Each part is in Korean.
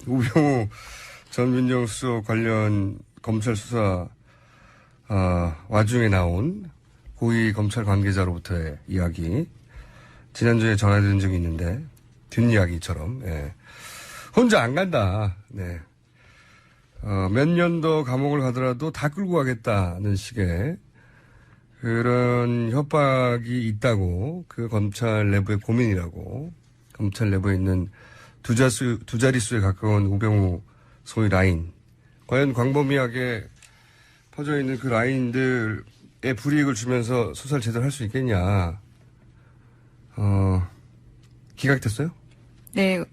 우병우 전 민정수석 관련 검찰 수사 와중에 나온 고위 검찰 관계자로부터의 이야기 지난주에 전해드린 적이 있는데 뒷이야기처럼 예. 혼자 안 간다. 네. 몇 년 더 감옥을 가더라도 다 끌고 가겠다는 식의 그런 협박이 있다고 그 검찰 내부의 고민이라고 검찰 내부에 있는 두 자릿수에 가까운 우병우 소위 라인 과연 광범위하게 퍼져 있는 그 라인들의 불이익을 주면서 수사를 제대로 할 수 있겠냐. 기각됐어요? 네.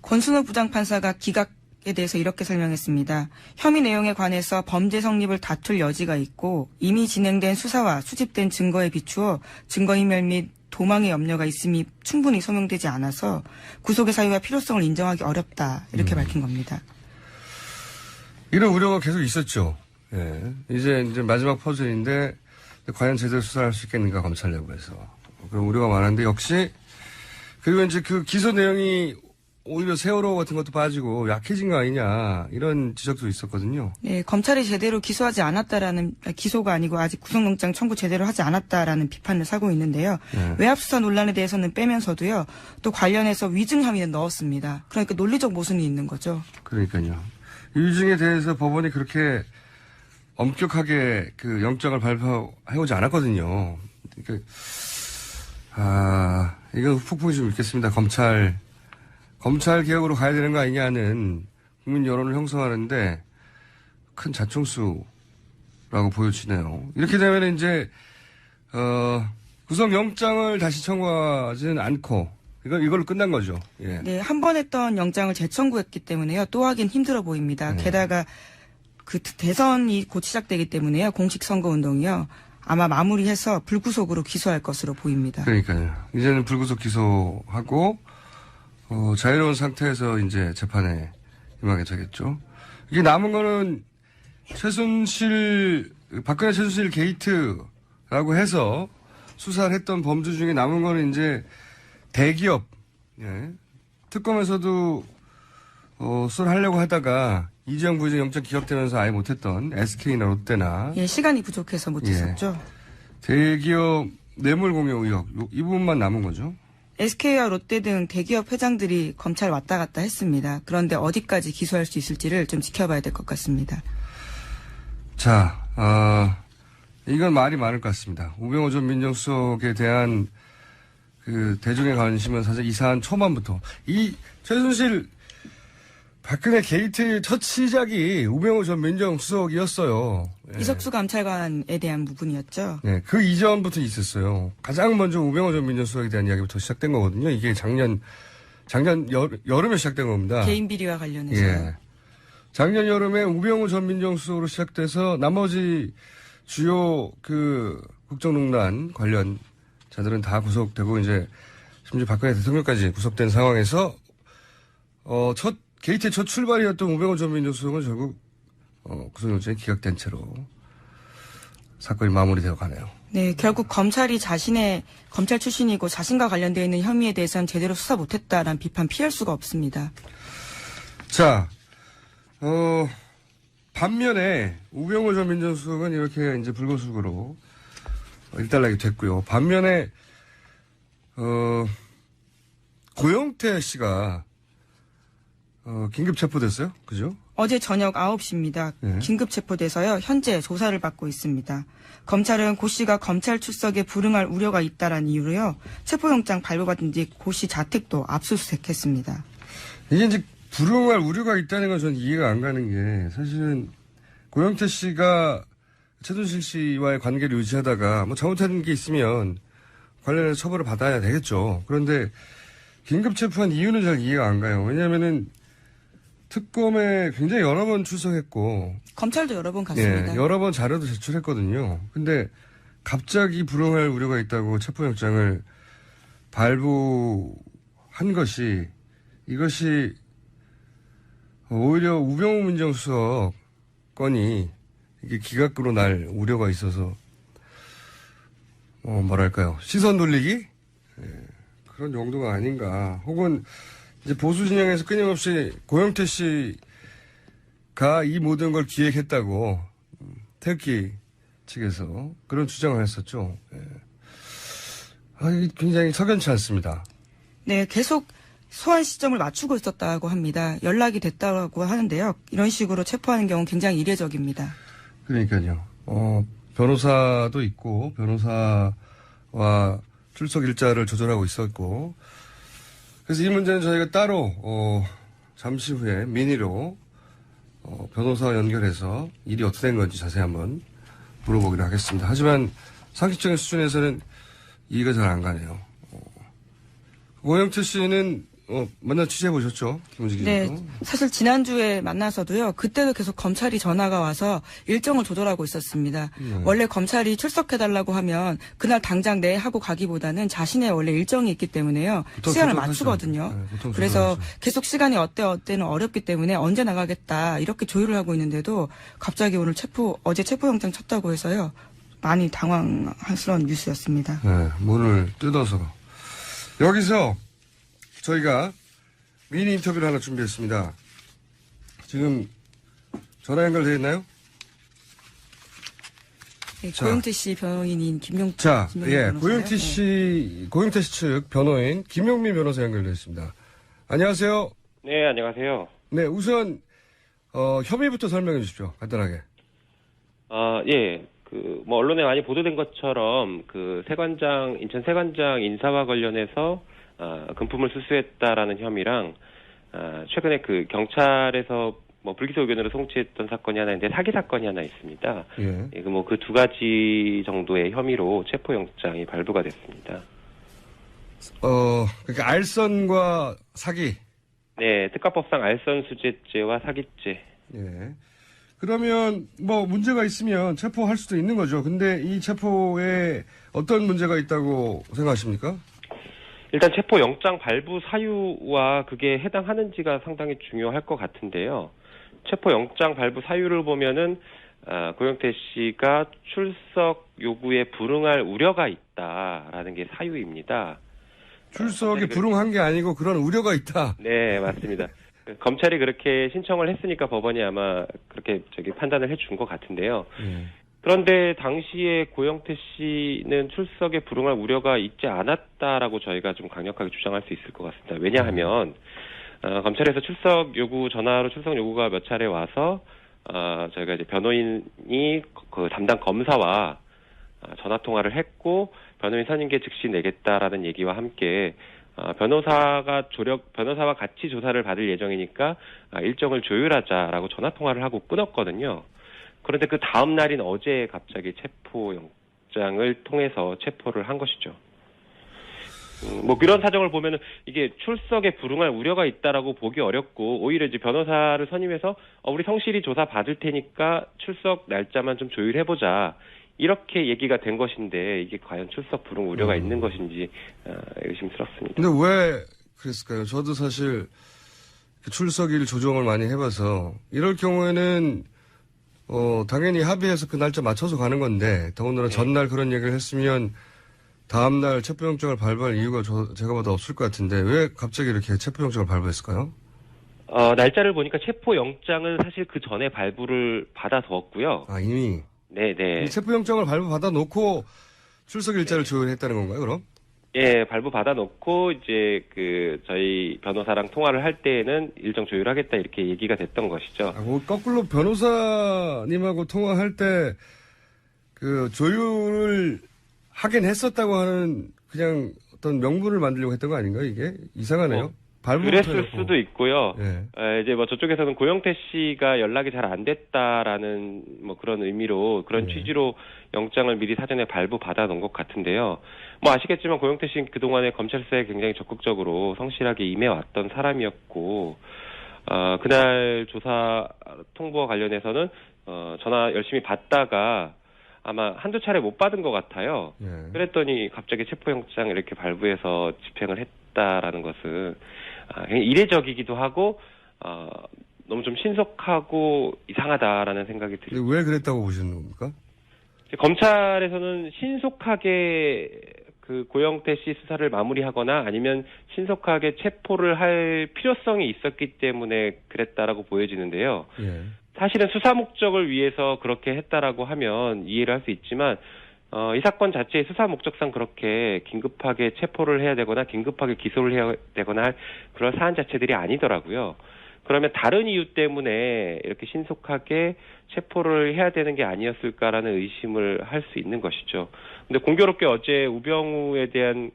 권순우 부장판사가 기각에 대해서 이렇게 설명했습니다. 혐의 내용에 관해서 범죄 성립을 다툴 여지가 있고 이미 진행된 수사와 수집된 증거에 비추어 증거인멸 및 도망의 염려가 있음이 충분히 소명되지 않아서 구속의 사유와 필요성을 인정하기 어렵다. 이렇게 밝힌 겁니다. 이런 우려가 계속 있었죠. 예. 이제 마지막 퍼즐인데 과연 제대로 수사할 수 있겠는가 검찰 내부에서 그런 우려가 많은데 역시 그리고 이제 그 기소 내용이 오히려 세월호 같은 것도 빠지고 약해진 거 아니냐 이런 지적도 있었거든요. 네, 검찰이 제대로 기소하지 않았다라는 기소가 아니고 아직 구속영장 청구 제대로 하지 않았다라는 비판을 사고 있는데요. 네. 외압수사 논란에 대해서는 빼면서도요. 또 관련해서 위증 혐의는 넣었습니다. 그러니까 논리적 모순이 있는 거죠. 그러니까요. 위증에 대해서 법원이 그렇게 엄격하게 그 영장을 발표해오지 않았거든요. 그러니까 이건 폭풍이 좀 있겠습니다. 검찰 개혁으로 가야 되는 거 아니냐는 국민 여론을 형성하는데 큰 자충수라고 보여지네요. 이렇게 되면 이제 구속영장을 다시 청구하지는 않고 이걸로 끝난 거죠. 예. 네, 한 번 했던 영장을 재청구했기 때문에요. 또 하긴 힘들어 보입니다. 게다가 그 대선이 곧 시작되기 때문에요. 공식 선거운동이요. 아마 마무리해서 불구속으로 기소할 것으로 보입니다. 그러니까요. 이제는 불구속 기소하고 자유로운 상태에서 이제 재판에 임하게 되겠죠. 이게 남은 거는 박근혜 최순실 게이트라고 해서 수사를 했던 범죄 중에 남은 거는 이제 대기업, 예. 특검에서도 수사를 하려고 하다가 이재용 부회장 영장 기각되면서 아예 못했던 SK나 롯데나. 예, 시간이 부족해서 못했었죠. 예. 대기업 뇌물 공여 의혹, 이 부분만 남은 거죠. SK와 롯데 등 대기업 회장들이 검찰 왔다 갔다 했습니다. 그런데 어디까지 기소할 수 있을지를 좀 지켜봐야 될 것 같습니다. 자, 이건 말이 많을 것 같습니다. 우병우 전 민정수석에 대한 그 대중의 관심은 사실 이 사안 초반부터 이 최순실 박근혜 게이트의 첫 시작이 우병우 전 민정수석이었어요. 예. 이석수 감찰관에 대한 부분이었죠. 네, 그 이전부터 있었어요. 가장 먼저 우병우 전 민정수석에 대한 이야기부터 시작된 거거든요. 이게 작년 여름에 시작된 겁니다. 개인 비리와 관련해서. 예. 작년 여름에 우병우 전 민정수석으로 시작돼서 나머지 주요 그 국정농단 관련자들은 다 구속되고 이제 심지어 박근혜 대통령까지 구속된 상황에서 게이트의 첫 출발이었던 우병우 전 민정수석은 결국 구속영장이 기각된 채로 사건이 마무리되어 가네요. 네, 결국 검찰이 자신의 검찰 출신이고 자신과 관련되어 있는 혐의에 대해서는 제대로 수사 못했다라는 비판 피할 수가 없습니다. 자, 반면에 우병우 전 민정수석은 이렇게 이제 불구속으로 일단락이 됐고요. 반면에 고영태 씨가 긴급 체포됐어요? 그죠? 어제 저녁 9시입니다. 네. 긴급 체포돼서요. 현재 조사를 받고 있습니다. 검찰은 고 씨가 검찰 출석에 불응할 우려가 있다라는 이유로요. 체포영장 발부받은 뒤 고 씨 자택도 압수수색했습니다. 이게 이제 불응할 우려가 있다는 건 저는 이해가 안 가는 게 사실은 고영태 씨가 최순실 씨와의 관계를 유지하다가 뭐 잘못한 게 있으면 관련해서 처벌을 받아야 되겠죠. 그런데 긴급 체포한 이유는 잘 이해가 안 가요. 왜냐하면은 특검에 굉장히 여러 번 출석했고 검찰도 여러 번 갔습니다. 예, 여러 번 자료도 제출했거든요. 근데 갑자기 불응할 우려가 있다고 체포영장을 발부한 이것이 오히려 우병우 민정수석 건이 이게 기각으로 날 우려가 있어서 뭐랄까요, 시선 돌리기? 예, 그런 정도가 아닌가. 혹은 이제 보수 진영에서 끊임없이 고영태 씨가 이 모든 걸 기획했다고 태극기 측에서 그런 주장을 했었죠. 예. 이게 굉장히 석연치 않습니다. 네, 계속 소환 시점을 맞추고 있었다고 합니다. 연락이 됐다고 하는데요. 이런 식으로 체포하는 경우는 굉장히 이례적입니다. 그러니까요. 변호사도 있고 변호사와 출석 일자를 조절하고 있었고 그래서 이 문제는 저희가 따로 잠시 후에 민의로 변호사와 연결해서 일이 어떻게 된 건지 자세히 한번 물어보기로 하겠습니다. 하지만 상식적인 수준에서는 이해가 잘 안 가네요. 고영태 씨는 만나 취재해 보셨죠? 김은지 기자도. 네, 사실 지난주에 만나서도요. 그때도 계속 검찰이 전화가 와서 일정을 조절하고 있었습니다. 원래 검찰이 출석해달라고 하면 그날 당장 내 하고 가기보다는 자신의 원래 일정이 있기 때문에요. 시간을 맞추거든요. 네, 그래서 조절하죠. 계속 시간이 어때는 어렵기 때문에 언제 나가겠다 이렇게 조율을 하고 있는데도 갑자기 오늘 어제 체포영장 쳤다고 해서요. 많이 당황스러운 뉴스였습니다. 네, 문을 뜯어서. 여기서 저희가 미니 인터뷰를 하나 준비했습니다. 지금 전화 연결되어 있나요? 네, 고영태 씨 변호인인 김용민 고영태 씨 측 변호인 김용민 변호사 연결되어 있습니다. 안녕하세요. 네, 안녕하세요. 네, 우선 혐의부터 설명해 주십시오. 간단하게. 예. 언론에 많이 보도된 것처럼 인천 세관장 인사와 관련해서 금품을 수수했다라는 혐의랑 최근에 경찰에서 불기소 의견으로 송치했던 사건이 하나 있는데 사기 사건이 하나 있습니다. 예. 그 두 가지 정도의 혐의로 체포영장이 발부가 됐습니다. 그러니까 알선과 사기. 네, 특가법상 알선 수재죄와 사기죄. 예. 그러면 문제가 있으면 체포할 수도 있는 거죠. 근데 이 체포에 어떤 문제가 있다고 생각하십니까? 일단 체포영장 발부 사유와 그게 해당하는지가 상당히 중요할 것 같은데요. 체포영장 발부 사유를 보면은 고영태 씨가 출석 요구에 불응할 우려가 있다라는 게 사유입니다. 출석에 불응한 게 아니고 그런 우려가 있다. 네, 맞습니다. 검찰이 그렇게 신청을 했으니까 법원이 아마 그렇게 판단을 해준 것 같은데요. 그런데 당시에 고영태 씨는 출석에 불응할 우려가 있지 않았다라고 저희가 좀 강력하게 주장할 수 있을 것 같습니다. 왜냐하면 검찰에서 출석 요구 전화로 출석 요구가 몇 차례 와서 저희가 이제 변호인이 그 담당 검사와 전화 통화를 했고 변호인 선임계 즉시 내겠다라는 얘기와 함께 변호사와 같이 조사를 받을 예정이니까 일정을 조율하자라고 전화 통화를 하고 끊었거든요. 그런데 그 다음 날인 어제 갑자기 체포영장을 통해서 체포를 한 것이죠. 이런 사정을 보면은 이게 출석에 불응할 우려가 있다라고 보기 어렵고 오히려 이제 변호사를 선임해서 우리 성실히 조사 받을 테니까 출석 날짜만 좀 조율해보자. 이렇게 얘기가 된 것인데 이게 과연 출석 불응 우려가 있는 것인지 의심스럽습니다. 근데 왜 그랬을까요? 저도 사실 출석일 조정을 많이 해봐서 이럴 경우에는 당연히 합의해서 그 날짜 맞춰서 가는 건데 더군다나 전날 그런 얘기를 했으면 다음날 체포영장을 발부할 이유가 제가 봐도 없을 것 같은데 왜 갑자기 이렇게 체포영장을 발부했을까요? 날짜를 보니까 체포영장은 사실 그 전에 발부를 받아두었고요. 이미? 네네. 체포영장을 발부받아 놓고 출석 일자를 조율했다는 건가요, 그럼? 예, 발부 받아놓고 이제 저희 변호사랑 통화를 할 때에는 일정 조율하겠다 이렇게 얘기가 됐던 것이죠. 거꾸로 변호사님하고 통화할 때 조율을 하긴 했었다고 하는 그냥 어떤 명분을 만들려고 했던 거 아닌가요, 이게? 이상하네요. 그랬을 수도 있고요. 네. 이제 저쪽에서는 고영태 씨가 연락이 잘 안 됐다라는 그런 의미로 그런 취지로 영장을 미리 사전에 발부 받아 놓은 것 같은데요. 아시겠지만 고영태 씨는 그동안에 검찰 수사에 굉장히 적극적으로 성실하게 임해왔던 사람이었고 그날 조사 통보와 관련해서는 전화 열심히 받다가 아마 한두 차례 못 받은 것 같아요. 그랬더니 갑자기 체포영장 이렇게 발부해서 집행을 했다라는 것은 이례적이기도 하고 너무 좀 신속하고 이상하다라는 생각이 들어요. 왜 그랬다고 보시는 겁니까? 검찰에서는 신속하게 그 고영태 씨 수사를 마무리하거나 아니면 신속하게 체포를 할 필요성이 있었기 때문에 그랬다라고 보여지는데요. 예. 사실은 수사 목적을 위해서 그렇게 했다라고 하면 이해를 할 수 있지만 이 사건 자체의 수사 목적상 그렇게 긴급하게 체포를 해야 되거나 긴급하게 기소를 해야 되거나 할 그런 사안 자체들이 아니더라고요. 그러면 다른 이유 때문에 이렇게 신속하게 체포를 해야 되는 게 아니었을까라는 의심을 할 수 있는 것이죠. 근데 공교롭게 어제 우병우에 대한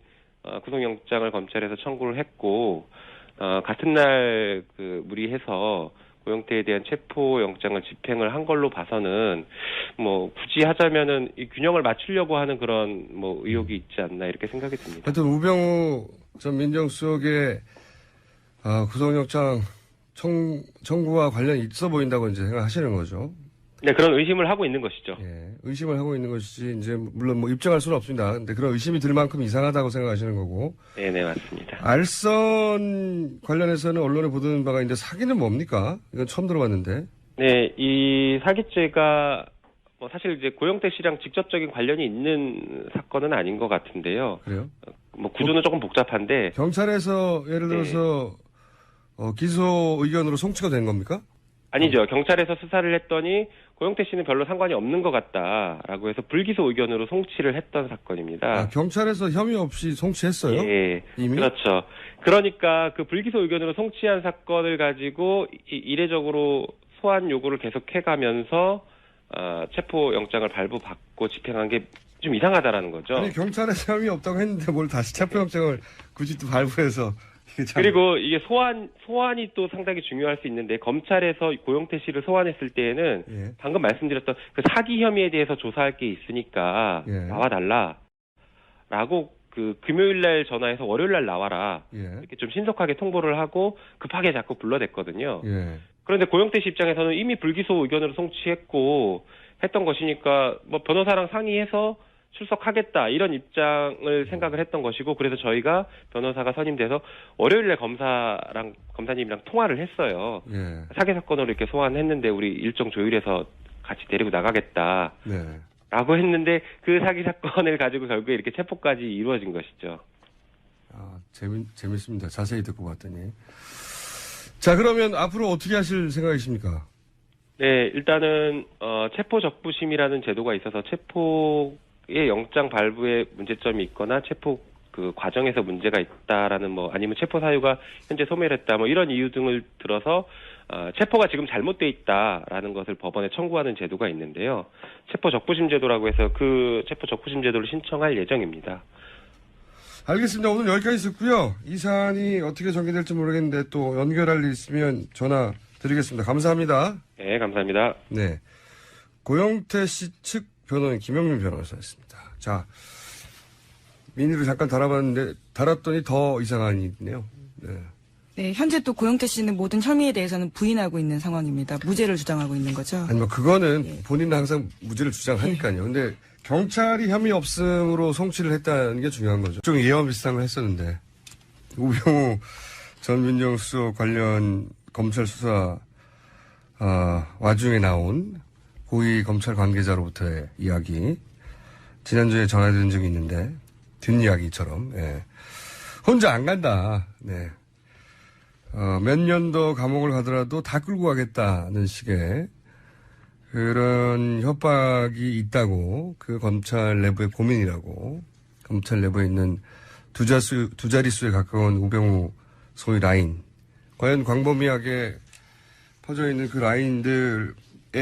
구속영장을 검찰에서 청구를 했고 같은 날 그 무리해서 고영태에 대한 체포영장을 집행을 한 걸로 봐서는 뭐 굳이 하자면은 이 균형을 맞추려고 하는 그런 뭐 의혹이 있지 않나 이렇게 생각이 듭니다. 하여튼 우병우 전 민정수석의 구속영장 청구와 관련이 있어 보인다고 이제 생각하시는 거죠. 네, 그런 의심을 하고 있는 것이죠. 예, 의심을 하고 있는 것이지 이제 물론 뭐 입증할 수는 없습니다. 근데 그런 의심이 들 만큼 이상하다고 생각하시는 거고. 네, 맞습니다. 알선 관련해서는 언론에 보도된 바가 있는데 사기는 뭡니까? 이건 처음 들어봤는데. 네, 이 사기죄가 뭐 사실 이제 고영태 씨랑 직접적인 관련이 있는 사건은 아닌 것 같은데요. 그래요? 뭐 구조는 조금 복잡한데. 경찰에서 예를 들어서 기소 의견으로 송치가 된 겁니까? 아니죠. 경찰에서 수사를 했더니 고영태 씨는 별로 상관이 없는 것 같다라고 해서 불기소 의견으로 송치를 했던 사건입니다. 경찰에서 혐의 없이 송치했어요? 예, 이미? 그렇죠. 그러니까 그 불기소 의견으로 송치한 사건을 가지고 이례적으로 소환 요구를 계속 해가면서 체포 영장을 발부받고 집행한 게 좀 이상하다라는 거죠. 아니 경찰에서 혐의 없다고 했는데 뭘 다시 체포영장을 굳이 또 발부해서 이게 참... 그리고 이게 소환이 또 상당히 중요할 수 있는데 검찰에서 고영태 씨를 소환했을 때에는 예. 방금 말씀드렸던 그 사기 혐의에 대해서 조사할 게 있으니까 예. 나와달라라고 그 금요일날 전화해서 월요일날 나와라 예. 이렇게 좀 신속하게 통보를 하고 급하게 자꾸 불러댔거든요. 예. 그런데 고영태 씨 입장에서는 이미 불기소 의견으로 송치했고 했던 것이니까 뭐 변호사랑 상의해서 출석하겠다 이런 입장을 생각을 했던 것이고 그래서 저희가 변호사가 선임돼서 월요일에 검사님이랑 통화를 했어요. 예. 사기 사건으로 이렇게 소환했는데 우리 일정 조율해서 같이 데리고 나가겠다. 네. 라고 했는데 그 사기 사건을 가지고 결국에 이렇게 체포까지 이루어진 것이죠. 재밌습니다. 자세히 듣고 봤더니. 자, 그러면 앞으로 어떻게 하실 생각이십니까? 네, 일단은 체포 적부심이라는 제도가 있어서 체포의 영장 발부에 문제점이 있거나 체포 그 과정에서 문제가 있다라는 뭐 아니면 체포 사유가 현재 소멸했다 뭐 이런 이유 등을 들어서 체포가 지금 잘못돼 있다라는 것을 법원에 청구하는 제도가 있는데요. 체포 적부심 제도라고 해서 그 체포 적부심 제도를 신청할 예정입니다. 알겠습니다. 오늘 여기까지 듣고요. 이 사안이 어떻게 전개될지 모르겠는데 또 연결할 일 있으면 전화 드리겠습니다. 감사합니다. 네, 감사합니다. 네. 고영태 씨 측 변호인 김영민 변호사였습니다. 자, 민의를 잠깐 달아봤는데 달았더니 더 이상한 일이 있네요. 네. 네, 현재 또 고영태 씨는 모든 혐의에 대해서는 부인하고 있는 상황입니다. 무죄를 주장하고 있는 거죠. 아니 뭐 그거는 본인은 항상 무죄를 주장하니까요. 근데 경찰이 혐의 없음으로 송치를 했다는 게 중요한 거죠. 좀 예와 비슷한 걸 했었는데 우병우 전 민정수석 관련 검찰 수사 와중에 나온 고위 검찰 관계자로부터의 이야기 지난주에 전해드린 적이 있는데 뒷이야기처럼 혼자 안 간다. 네. 몇 년 더 감옥을 가더라도 다 끌고 가겠다는 식의 그런 협박이 있다고 그 검찰 내부의 고민이라고 검찰 내부에 있는 두 자릿수에 가까운 우병우 소위 라인 과연 광범위하게 퍼져 있는 그 라인들의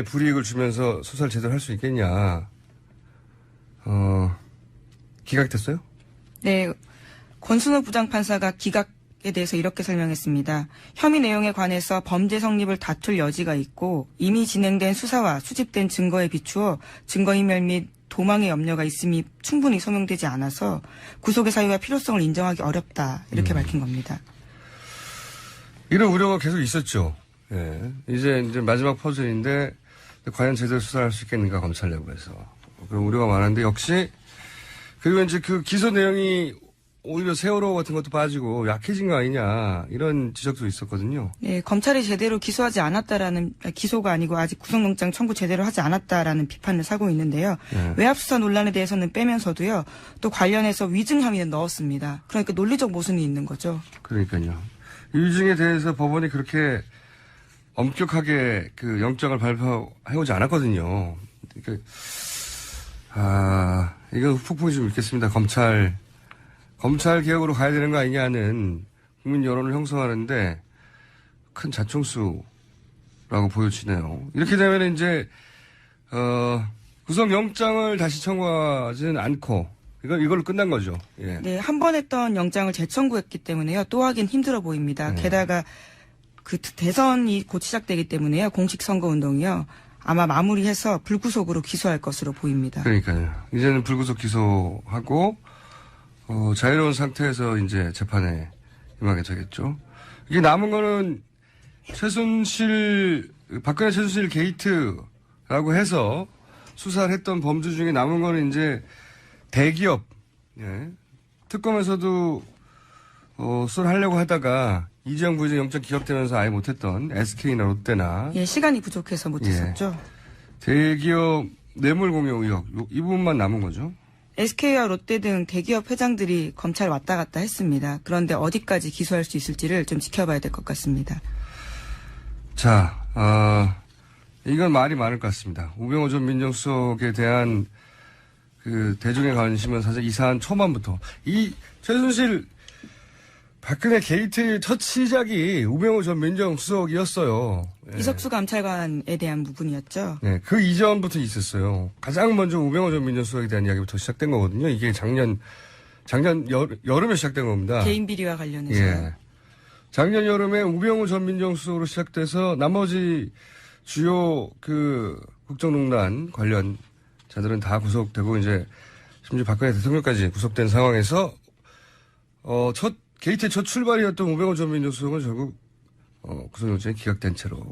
불이익을 주면서 수사를 제대로 할 수 있겠냐. 기각됐어요? 네, 권순호 부장판사가 기각에 대해서 이렇게 설명했습니다. 혐의 내용에 관해서 범죄 성립을 다툴 여지가 있고 이미 진행된 수사와 수집된 증거에 비추어 증거인멸 및 도망의 염려가 있음이 충분히 소명되지 않아서 구속의 사유와 필요성을 인정하기 어렵다 이렇게 밝힌 겁니다. 이런 우려가 계속 있었죠. 예. 이제 마지막 퍼즐인데 과연 제대로 수사할 수 있겠는가 검찰 내부에서 그런 우려가 많은데 역시 그리고 이제 그 기소 내용이 오히려 세월호 같은 것도 빠지고 약해진 거 아니냐 이런 지적도 있었거든요. 네, 검찰이 제대로 기소하지 않았다라는, 기소가 아니고 아직 구속영장 청구 제대로 하지 않았다라는 비판을 사고 있는데요. 네. 외압수사 논란에 대해서는 빼면서도요, 또 관련해서 위증 혐의는 넣었습니다. 그러니까 논리적 모순이 있는 거죠. 그러니까요. 위증에 대해서 법원이 그렇게 엄격하게 그 영장을 발표해오지 않았거든요. 그러니까, 이거 폭풍이 좀 있겠습니다. 검찰 개혁으로 가야 되는 거 아니냐는 국민 여론을 형성하는데 큰 자충수라고 보여지네요. 이렇게 되면 이제, 구속영장을 다시 청구하지는 않고, 이걸로 끝난 거죠. 예. 네, 한 번 했던 영장을 재청구했기 때문에요. 또 하긴 힘들어 보입니다. 게다가 그 대선이 곧 시작되기 때문에요. 공식 선거 운동이요. 아마 마무리해서 불구속으로 기소할 것으로 보입니다. 그러니까요. 이제는 불구속 기소하고, 자유로운 상태에서 이제 재판에 임하게 되겠죠. 이게 남은 거는 박근혜 최순실 게이트라고 해서 수사를 했던 범죄 중에 남은 거는 이제 대기업, 예. 특검에서도, 수사를 하려고 하다가 이재용 부회장 영장 기각되면서 아예 못했던 SK나 롯데나. 예, 시간이 부족해서 못했었죠. 대기업 뇌물 공여 의혹, 이 부분만 남은 거죠. SK와 롯데 등 대기업 회장들이 검찰 왔다 갔다 했습니다. 그런데 어디까지 기소할 수 있을지를 좀 지켜봐야 될 것 같습니다. 자, 이건 말이 많을 것 같습니다. 우병우 전 민정수석에 대한 그 대중의 관심은 사실 이 사안 초반부터 이 최순실 박근혜 게이트의 첫 시작이 우병우 전 민정수석이었어요. 예. 이석수 감찰관에 대한 부분이었죠. 네, 그 이전부터 있었어요. 가장 먼저 우병우 전 민정수석에 대한 이야기부터 시작된 거거든요. 이게 작년 여름에 시작된 겁니다. 개인 비리와 관련해서. 예. 작년 여름에 우병우 전 민정수석으로 시작돼서 나머지 주요 그 국정농단 관련 자들은 다 구속되고 이제 심지어 박근혜 대통령까지 구속된 상황에서 게이트의 첫 출발이었던 우병우 전 민정수석은 결국 구속영장이 기각된 채로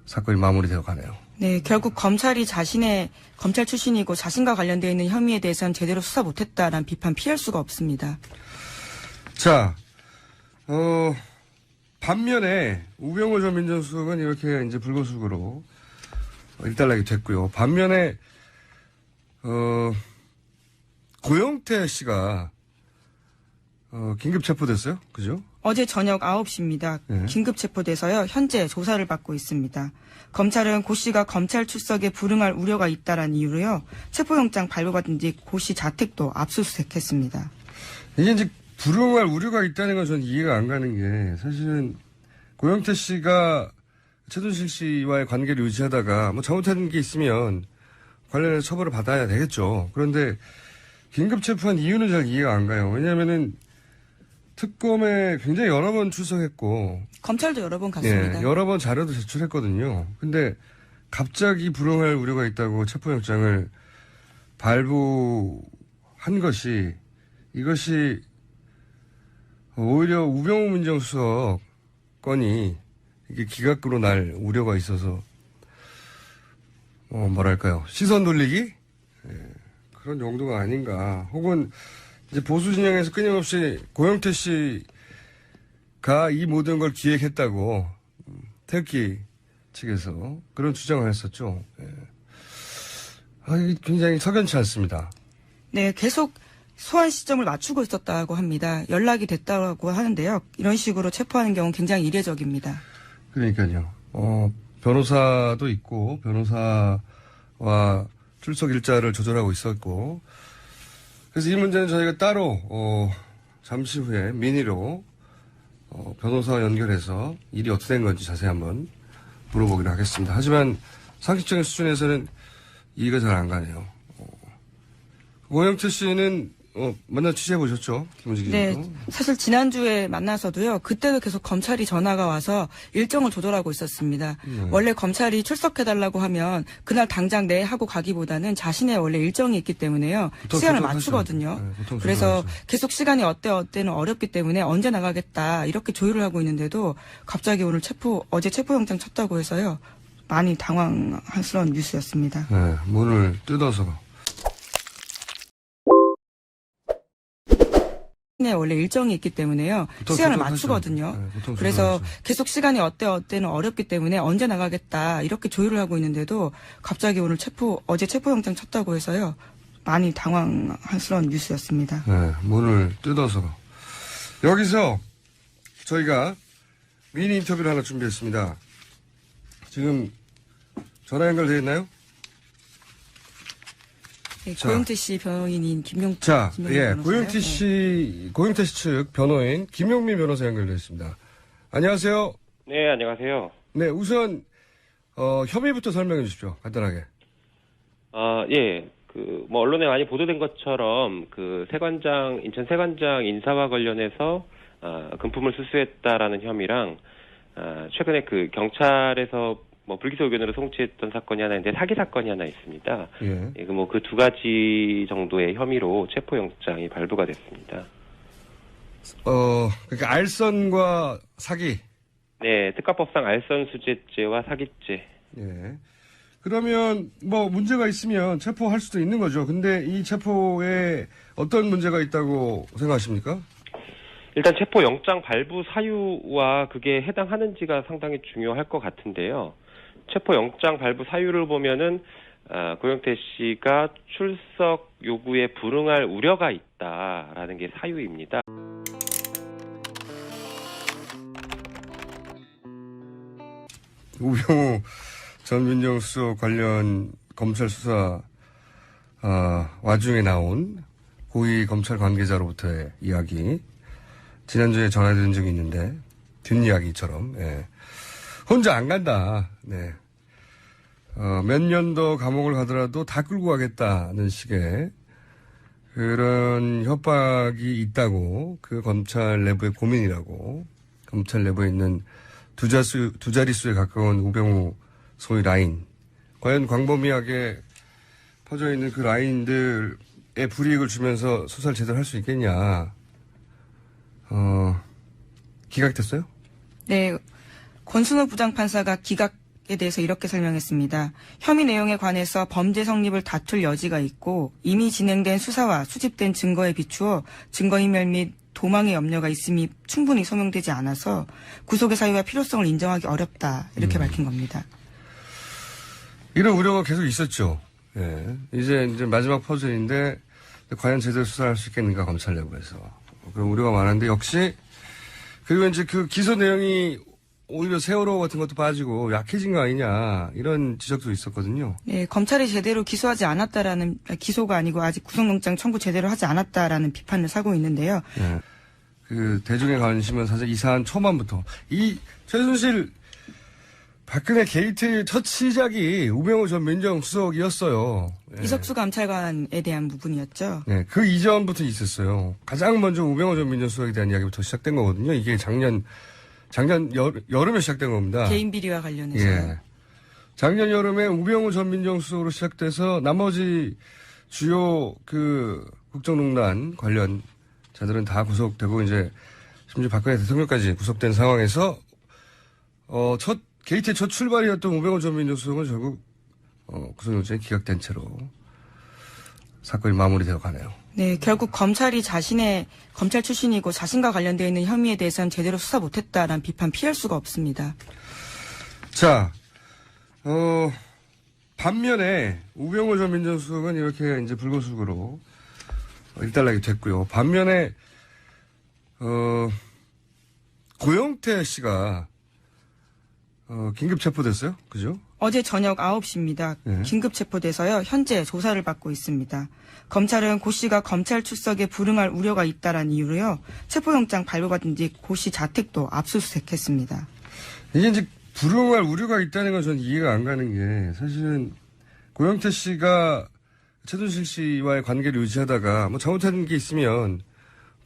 사건이 마무리되어 가네요. 네, 결국 검찰이 자신의 검찰 출신이고 자신과 관련되어 있는 혐의에 대해서는 제대로 수사 못했다라는 비판 피할 수가 없습니다. 자, 반면에 우병우 전 민정수석은 이렇게 이제 불구속으로 일단락이 됐고요. 반면에 고영태 씨가 긴급 체포됐어요. 그죠? 어제 저녁 9시입니다. 네. 긴급 체포돼서요. 현재 조사를 받고 있습니다. 검찰은 고 씨가 검찰 출석에 불응할 우려가 있다라는 이유로요. 체포영장 발부받은 뒤 고 씨 자택도 압수수색했습니다. 이게 이제 불응할 우려가 있다는 건 저는 이해가 안 가는 게 사실은 고영태 씨가 최순실 씨와의 관계를 유지하다가 뭐 잘못한 게 있으면 관련해서 처벌을 받아야 되겠죠. 그런데 긴급 체포한 이유는 잘 이해가 안 가요. 왜냐하면은 특검에 굉장히 여러 번 출석했고 검찰도 여러 번 갔습니다. 예, 여러 번 자료도 제출했거든요. 근데 갑자기 불응할 우려가 있다고 체포영장을 발부한 이것이 오히려 우병우 민정수석 건이 이게 기각으로 날 우려가 있어서 뭐랄까요, 시선 돌리기? 예, 그런 용도가 아닌가. 혹은 이제 보수 진영에서 끊임없이 고영태 씨가 이 모든 걸 기획했다고 태극기 측에서 그런 주장을 했었죠. 예. 이게 굉장히 석연치 않습니다. 네, 계속 소환 시점을 맞추고 있었다고 합니다. 연락이 됐다고 하는데요. 이런 식으로 체포하는 경우는 굉장히 이례적입니다. 그러니까요. 변호사도 있고 변호사와 출석 일자를 조절하고 있었고, 그래서 이 문제는 저희가 따로 잠시 후에 민의로 변호사와 연결해서 일이 어떻게 된 건지 자세히 한번 물어보기로 하겠습니다. 하지만 상식적인 수준에서는 이해가 잘 안 가네요. 오영태 씨는 만나 취재해 보셨죠? 김은지 기자도. 네, 사실 지난주에 만나서도요. 그때도 계속 검찰이 전화가 와서 일정을 조절하고 있었습니다. 원래 검찰이 출석해달라고 하면 그날 당장 네 하고 가기보다는 자신의 원래 일정이 있기 때문에요. 시간을 맞추거든요. 네, 그래서 계속 시간이 어때는 어렵기 때문에 언제 나가겠다 이렇게 조율을 하고 있는데도 갑자기 어제 체포영장 쳤다고 해서요. 많이 당황스러운 뉴스였습니다. 네, 문을 뜯어서 네, 원래 일정이 있기 때문에요. 보통 시간을 조정하죠. 맞추거든요. 네, 보통 그래서 조정하죠. 계속 시간이 어때는 어렵기 때문에 언제 나가겠다 이렇게 조율을 하고 있는데도 갑자기 오늘 어제 체포영장 쳤다고 해서요. 많이 당황스러운 뉴스였습니다. 네, 문을 뜯어서. 여기서 저희가 미니 인터뷰를 하나 준비했습니다. 지금 전화 연결되어 있나요? 네, 자. 고영태 씨 변호인인 김용태 고영태 변호사요. 씨, 고영태 씨 측 변호인 김용민 변호사 연결되어 있습니다. 안녕하세요. 네, 안녕하세요. 네, 우선, 혐의부터 설명해 주십시오. 간단하게. 예. 언론에 많이 보도된 것처럼, 인천 세관장 인사와 관련해서, 금품을 수수했다라는 혐의랑, 최근에 경찰에서 불기소 의견으로 송치했던 사건이 하나 있는데 사기 사건이 하나 있습니다. 예. 예, 그 두 가지 정도의 혐의로 체포영장이 발부가 됐습니다. 그러니까 알선과 사기. 네, 특가법상 알선수재죄와 사기죄. 예. 그러면 문제가 있으면 체포할 수도 있는 거죠. 근데 이 체포에 어떤 문제가 있다고 생각하십니까? 일단 체포영장 발부 사유와 그게 해당하는지가 상당히 중요할 것 같은데요. 체포영장 발부 사유를 보면은 고영태 씨가 출석 요구에 불응할 우려가 있다라는 게 사유입니다. 우병우 전 민정수석 관련 검찰 수사 와중에 나온 고위 검찰 관계자로부터의 이야기. 지난주에 전화드린 적이 있는데 뒷이야기처럼 혼자 안 간다. 네. 몇 년 더 감옥을 가더라도 다 끌고 가겠다는 식의 그런 협박이 있다고, 그 검찰 내부의 고민이라고, 검찰 내부에 있는 두 자릿수에 가까운 우병우 소위 라인, 과연 광범위하게 퍼져 있는 그 라인들의 불이익을 주면서 수사를 제대로 할 수 있겠냐. 기각됐어요? 네, 권순호 부장판사가 기각에 대해서 이렇게 설명했습니다. 혐의 내용에 관해서 범죄 성립을 다툴 여지가 있고 이미 진행된 수사와 수집된 증거에 비추어 증거인멸 및 도망의 염려가 있음이 충분히 소명되지 않아서 구속의 사유와 필요성을 인정하기 어렵다 이렇게 밝힌 겁니다. 이런 우려가 계속 있었죠. 예. 이제 마지막 퍼즐인데 과연 제대로 수사할 수 있겠는가 검찰 내부에서 그런 우려가 많은데 역시 그리고 이제 그 기소 내용이 오히려 세월호 같은 것도 빠지고 약해진 거 아니냐 이런 지적도 있었거든요. 네, 검찰이 제대로 기소가 아니고 아직 구속영장 청구 제대로 하지 않았다라는 비판을 사고 있는데요. 예. 그 대중의 관심은 사실 이 사안 초반부터 이 최순실 박근혜 게이트의 첫 시작이 우병우 전 민정수석이었어요. 예. 이석수 감찰관에 대한 부분이었죠. 네, 그 이전부터 있었어요. 가장 먼저 우병우 전 민정수석에 대한 이야기부터 시작된 거거든요. 이게 작년 여름에 시작된 겁니다. 개인 비리와 관련해서. 예. 작년 여름에 우병우 전 민정수석으로 시작돼서 나머지 주요 국정농단 관련 자들은 다 구속되고 이제 심지어 박근혜 대통령까지 구속된 상황에서 게이트의 첫 출발이었던 우병우 전 민정수석은 결국 구속영장이 기각된 채로 사건이 마무리되어 가네요. 네, 결국 검찰이 검찰 출신이고 자신과 관련되어 있는 혐의에 대해서는 제대로 수사 못했다라는 비판 피할 수가 없습니다. 자, 반면에 우병우 전 민정수석은 이렇게 이제 불구속으로 일단락이 됐고요. 반면에 고영태 씨가 긴급 체포됐어요? 그죠? 어제 저녁 9시입니다. 네. 긴급 체포돼서요. 현재 조사를 받고 있습니다. 검찰은 고 씨가 검찰 출석에 불응할 우려가 있다라는 이유로요. 체포영장 발부받은 뒤 고 씨 자택도 압수수색했습니다. 이게 이제 불응할 우려가 있다는 건 저는 이해가 안 가는 게 사실은 고영태 씨가 최순실 씨와의 관계를 유지하다가 잘못한 게 있으면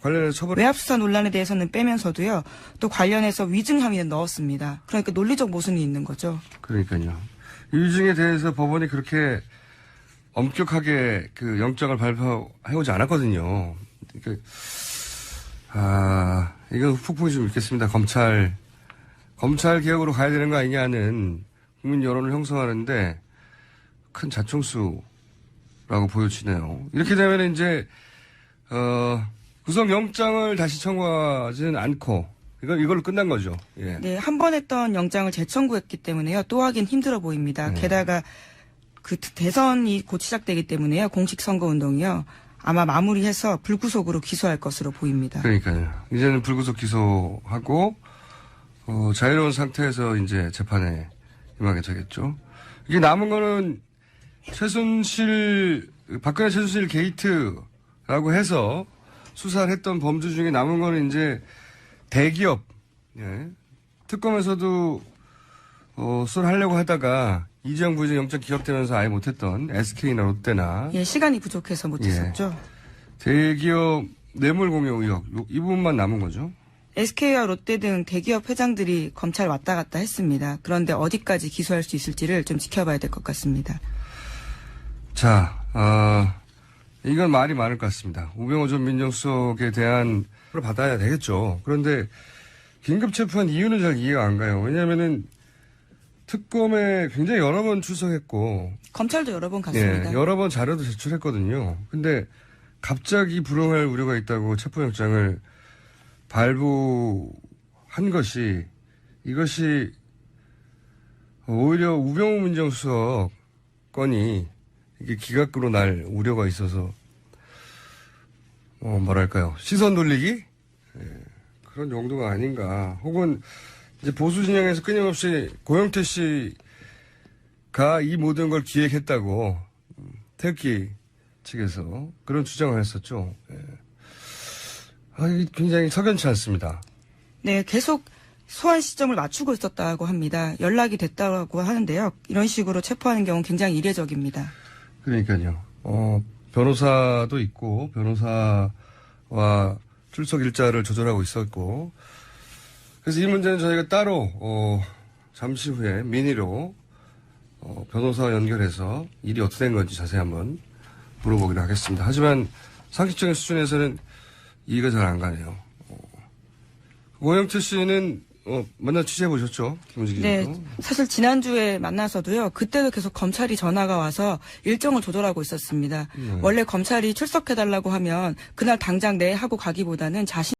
관련해서 처벌. 외압수사 논란에 대해서는 빼면서도요. 또 관련해서 위증 혐의는 넣었습니다. 그러니까 논리적 모순이 있는 거죠. 그러니까요. 위증에 대해서 법원이 그렇게 엄격하게 영장을 발표해오지 않았거든요. 그러니까, 이건 폭풍이 좀 있겠습니다. 검찰 개혁으로 가야 되는 거 아니냐는 국민 여론을 형성하는데 큰 자충수라고 보여지네요. 이렇게 되면 이제, 구속영장을 다시 청구하지는 않고 이걸로 끝난 거죠. 예. 네, 한 번 했던 영장을 재청구했기 때문에요. 또 하긴 힘들어 보입니다. 게다가 그 대선이 곧 시작되기 때문에요. 공식 선거 운동이요. 아마 마무리해서 불구속으로 기소할 것으로 보입니다. 그러니까요. 이제는 불구속 기소하고 자유로운 상태에서 이제 재판에 임하게 되겠죠. 이게 남은 거는 박근혜 최순실 게이트라고 해서 수사를 했던 범죄 중에 남은 거는 이제 대기업, 예. 특검에서도 수사를 하려고 하다가 이재용 부회장 영장 기각되면서 아예 못했던 SK나 롯데나 예, 시간이 부족해서 못했었죠. 대기업 뇌물 공여 의혹 이 부분만 남은 거죠. SK와 롯데 등 대기업 회장들이 검찰 왔다 갔다 했습니다. 그런데 어디까지 기소할 수 있을지를 좀 지켜봐야 될 것 같습니다. 자, 이건 말이 많을 것 같습니다. 우병우 전 민정수석에 대한 걸 받아야 되겠죠. 그런데 긴급 체포한 이유는 잘 이해가 안 가요. 왜냐하면은 특검에 굉장히 여러 번 출석했고 검찰도 여러 번 갔습니다. 예, 여러 번 자료도 제출했거든요. 근데 갑자기 불응할 우려가 있다고 체포영장을 발부한 것이 이것이 오히려 우병우 민정수석 건이 이게 기각으로 날 우려가 있어서 뭐랄까요 시선 돌리기 그런 정도가 아닌가. 혹은 이제 보수 진영에서 끊임없이 고영태 씨가 이 모든 걸 기획했다고 태극기 측에서 그런 주장을 했었죠. 이게 굉장히 석연치 않습니다. 네, 계속 소환 시점을 맞추고 있었다고 합니다. 연락이 됐다고 하는데요. 이런 식으로 체포하는 경우는 굉장히 이례적입니다. 그러니까요. 변호사도 있고 변호사와 출석 일자를 조절하고 있었고 그래서 이 문제는 저희가 따로 잠시 후에 민의로 변호사와 연결해서 일이 어떻게 된 건지 자세히 한번 물어보기로 하겠습니다. 하지만 상식적인 수준에서는 이해가 잘 안 가네요. 오영철 씨는 만나 취재해 보셨죠? 김은지 기자도. 네, 사실 지난주에 만나서도요. 그때도 계속 검찰이 전화가 와서 일정을 조절하고 있었습니다. 원래 검찰이 출석해달라고 하면 그날 당장 네 하고 가기보다는 자신